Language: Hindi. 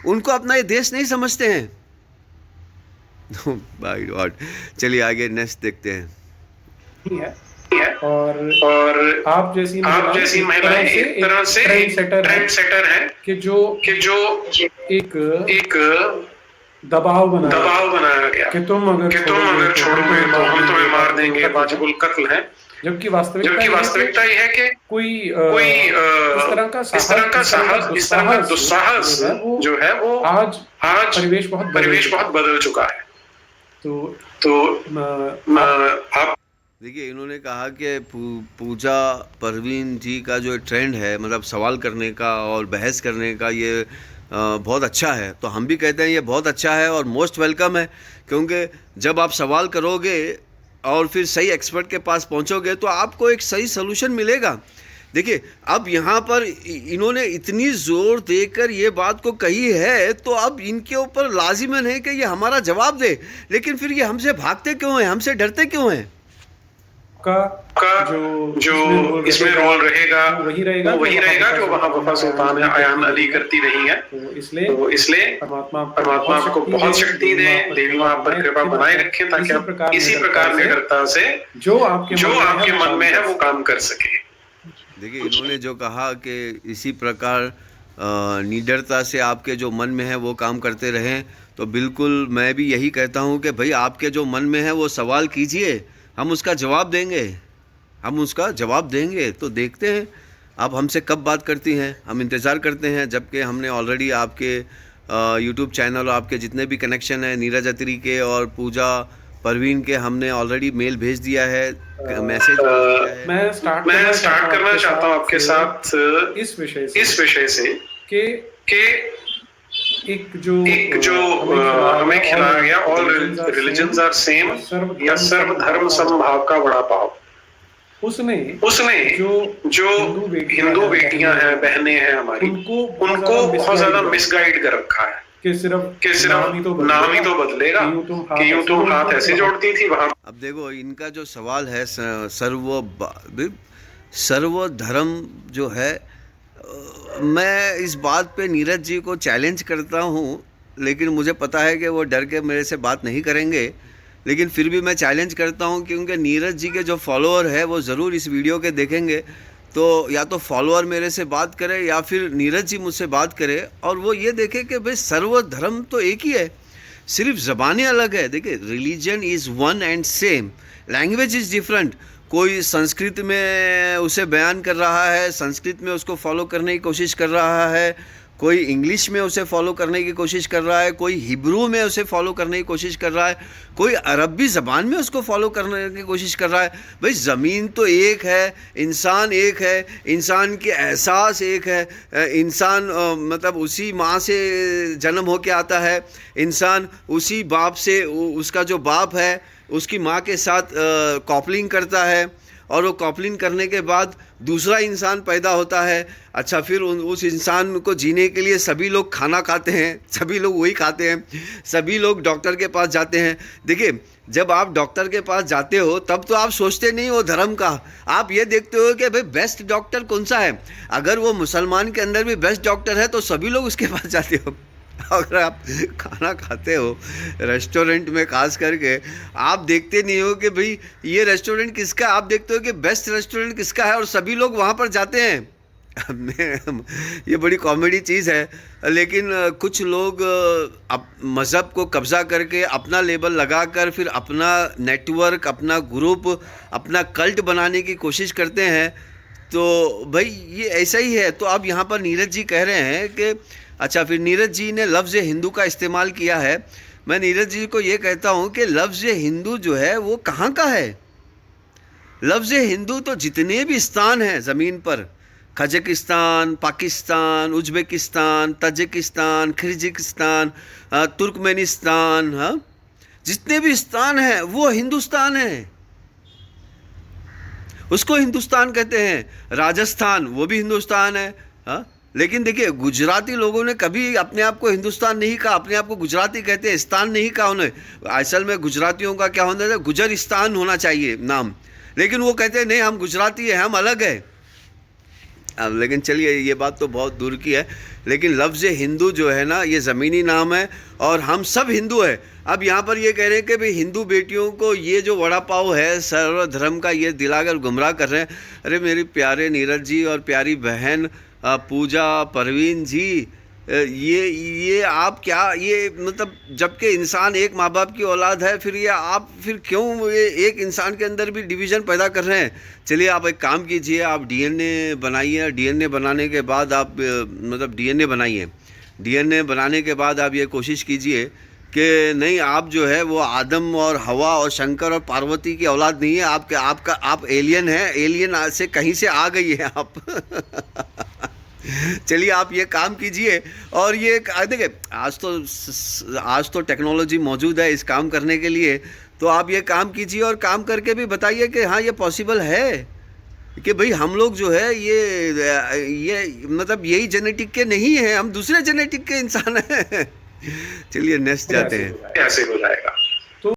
उनको अपना ये देश नहीं समझते हैं। By God. चलिए आगे नेक्स्ट देखते हैं। है। है और और आप जैसी आप महिलाएं महिलाएं एक एक तरह तरह से से ट्रेंड एक सेटर है ट्रेंड सेटर है कि जो कि जो एक एक दबाव बनाया दबाव बनाया गया कि तुम अगर कि तुम छोड़ोगे अगर तो हम छोड़ोगे तुम्हें तो मार हम तुम्हें देंगे, मार बाजिबुल देंगे, कत्ल है। वाजिबुल कत्ल है। जबकि वास्तविकता जबकि ये है कि वास्तविकता ये है कि कोई कोई इस तरह का इस तरह साहस, का इस तरह का साहस, इस तरह का दुस्साहस दुस्साहस जो है वो आज आज परिवेश बहुत बदल चुका है। बदल चुका है। तो तो आप आप देखिए, इन्होंने कहा कि पूजा परवीन जी का जो ट्रेंड है, मतलब सवाल करने का और बहस करने का, ये बहुत अच्छा है। तो हम भी कहते हैं ये बहुत अच्छा है और मोस्ट वेलकम है, क्योंकि जब आप सवाल करोगे और फिर सही एक्सपर्ट के पास पहुंचोगे तो आपको एक सही सोल्यूशन मिलेगा। देखिए, अब यहाँ पर इन्होंने इतनी ज़ोर देकर ये बात को कही है, तो अब इनके ऊपर लाजिमन है कि ये हमारा जवाब दे। लेकिन फिर ये हमसे भागते क्यों हैं, हमसे डरते क्यों हैं? का का जो जो इसमें रहेगा रोल रहेगा वो वही रहेगा जो वहाँ वफा सुल्तान सुल्तान अयान अली करती रही है। तो इसलिए तो इसलिए परमात्मा आपको बहुत शक्ति दे, देवी माँ आप पर कृपा बनाए रखें, ताकि आप इसी प्रकार निडरता से जो आपके मन में है वो काम कर सके। देखिए, इन्होंने जो कहा कि इसी प्रकार निडरता से आपके जो मन में है वो काम करते रहें, तो बिल्कुल मैं भी यही कहता हूँ कि भाई आपके जो मन में है वो सवाल कीजिए, हम उसका जवाब देंगे, हम उसका जवाब देंगे। तो देखते हैं आप हमसे कब बात करती हैं, हम इंतज़ार करते हैं। जबकि हमने ऑलरेडी आपके यूट्यूब चैनल और आपके जितने भी कनेक्शन हैं, नीरज अत्री के और पूजा परवीन के, हमने ऑलरेडी मेल भेज दिया है, मैसेज भेज दिया है। मैं स्टार्ट करना चाहता हूँ आपके साथ इस विषय से कि एक जो हमें खिलाया गया, ऑल रिलीजन्स आर सेम, या सर्वधर्म समभाव का बड़ा पाव। उसमें जो हिंदू बेटियां हैं, बहनें हैं हमारी, उनको बहुत ज्यादा मिसगाइड कर रखा है कि सिर्फ नाम ही तो बदलेगा, कि यूं तुम हाथ ऐसे जोड़ती थी वहां। अब देखो, इनका जो सवाल है सर्वधर्म जो है, मैं इस बात पे नीरज जी को चैलेंज करता हूँ, लेकिन मुझे पता है कि वो डर के मेरे से बात नहीं करेंगे। लेकिन फिर भी मैं चैलेंज करता हूँ, क्योंकि नीरज जी के जो फॉलोअर है वो ज़रूर इस वीडियो के देखेंगे। तो या तो फॉलोअर मेरे से बात करे या फिर नीरज जी मुझसे बात करे, और वो ये देखे कि भाई सर्वधर्म तो एक ही है, सिर्फ ज़बानें अलग है। देखिए, religion is one and same, language is different. कोई संस्कृत में उसे बयान कर रहा है, संस्कृत में उसको फॉलो करने की कोशिश कर रहा है, कोई इंग्लिश में उसे फॉलो करने की कोशिश कर रहा है, कोई हिब्रू में उसे फॉलो करने की कोशिश कर रहा है, कोई अरबी ज़बान में उसको फॉलो करने की कोशिश कर रहा है। भाई ज़मीन तो एक है, इंसान एक है, इंसान के एहसास एक है। इंसान मतलब उसी माँ से जन्म होके आता है, इंसान उसी बाप से, उसका जो बाप है उसकी माँ के साथ कॉपलिंग करता है, और वो कॉपलिंग करने के बाद दूसरा इंसान पैदा होता है। अच्छा, फिर उस इंसान को जीने के लिए सभी लोग खाना खाते हैं, सभी लोग वही खाते हैं, सभी लोग डॉक्टर के पास जाते हैं। देखिए, जब आप डॉक्टर के पास जाते हो तब तो आप सोचते नहीं हो धर्म का, आप ये देखते हो कि भाई बेस्ट डॉक्टर कौन सा है। अगर वो मुसलमान के अंदर भी बेस्ट डॉक्टर है तो सभी लोग उसके पास जाते हो। अगर आप खाना खाते हो रेस्टोरेंट में, खास करके आप देखते नहीं हो कि भाई ये रेस्टोरेंट किसका, आप देखते हो कि बेस्ट रेस्टोरेंट किसका है, और सभी लोग वहाँ पर जाते हैं। ये बड़ी कॉमेडी चीज़ है। लेकिन कुछ लोग अब मज़हब को कब्ज़ा करके अपना लेबल लगाकर फिर अपना नेटवर्क, अपना ग्रुप, अपना कल्ट बनाने की कोशिश करते हैं। तो भाई ये ऐसा ही है। तो अब यहाँ पर नीरज जी कह रहे हैं कि अच्छा, फिर नीरज जी ने लफ्ज़ हिंदू का इस्तेमाल किया है। मैं नीरज जी को ये कहता हूँ कि लफ्ज़ हिंदू जो है वो कहाँ का है? लफ्ज़ हिंदू तो जितने भी स्थान हैं ज़मीन पर, Kazakhstan, Pakistan, Uzbekistan, Tajikistan, Kyrgyzstan, Turkmenistan, हाँ, जितने भी स्थान हैं वो हिंदुस्तान है, उसको हिंदुस्तान कहते हैं। राजस्थान वो भी हिंदुस्तान है, हाँ। लेकिन देखिए, गुजराती लोगों ने कभी अपने आप को हिंदुस्तान नहीं कहा, अपने आप को गुजराती कहते हैं, स्थान नहीं कहा उन्हें। असल में गुजरातियों का क्या होना चाहिए, गुजरिस्तान होना चाहिए नाम, लेकिन वो कहते हैं नहीं, हम गुजराती हैं, हम अलग है। अब लेकिन चलिए, ये बात तो बहुत दूर की है, लेकिन लफ्ज़ हिंदू जो है ना, ये ज़मीनी नाम है और हम सब हिंदू हैं। अब यहाँ पर ये कह रहे हैं कि भाई हिंदू बेटियों को ये जो वड़ा पाव है सर्वधर्म का, ये दिलाकर गुमराह कर रहे हैं। अरे मेरी प्यारे नीरज जी और प्यारी बहन पूजा परवीन जी, ये आप क्या, ये मतलब जबकि इंसान एक माँ बाप की औलाद है, फिर ये आप फिर क्यों ये एक इंसान के अंदर भी डिवीज़न पैदा कर रहे हैं। चलिए आप एक काम कीजिए, आप डीएनए बनाइए, डीएनए बनाने के बाद आप मतलब डीएनए बनाइए, डीएनए बनाने के बाद आप ये कोशिश कीजिए कि नहीं, आप जो है वो आदम और हवा और शंकर और पार्वती की औलाद नहीं है, आप एलियन हैं, एलियन से कहीं से आ गई है आप। चलिए आप ये काम कीजिए। और ये देखिए, आज तो टेक्नोलॉजी मौजूद है इस काम करने के लिए, तो आप ये काम कीजिए और काम करके भी बताइए कि हाँ ये पॉसिबल है, कि भाई हम लोग जो है ये मतलब यही जेनेटिक के नहीं हैं, हम दूसरे जेनेटिक के इंसान हैं। चलिए नेक्स्ट जाते हैं। कैसे हो जाएगा।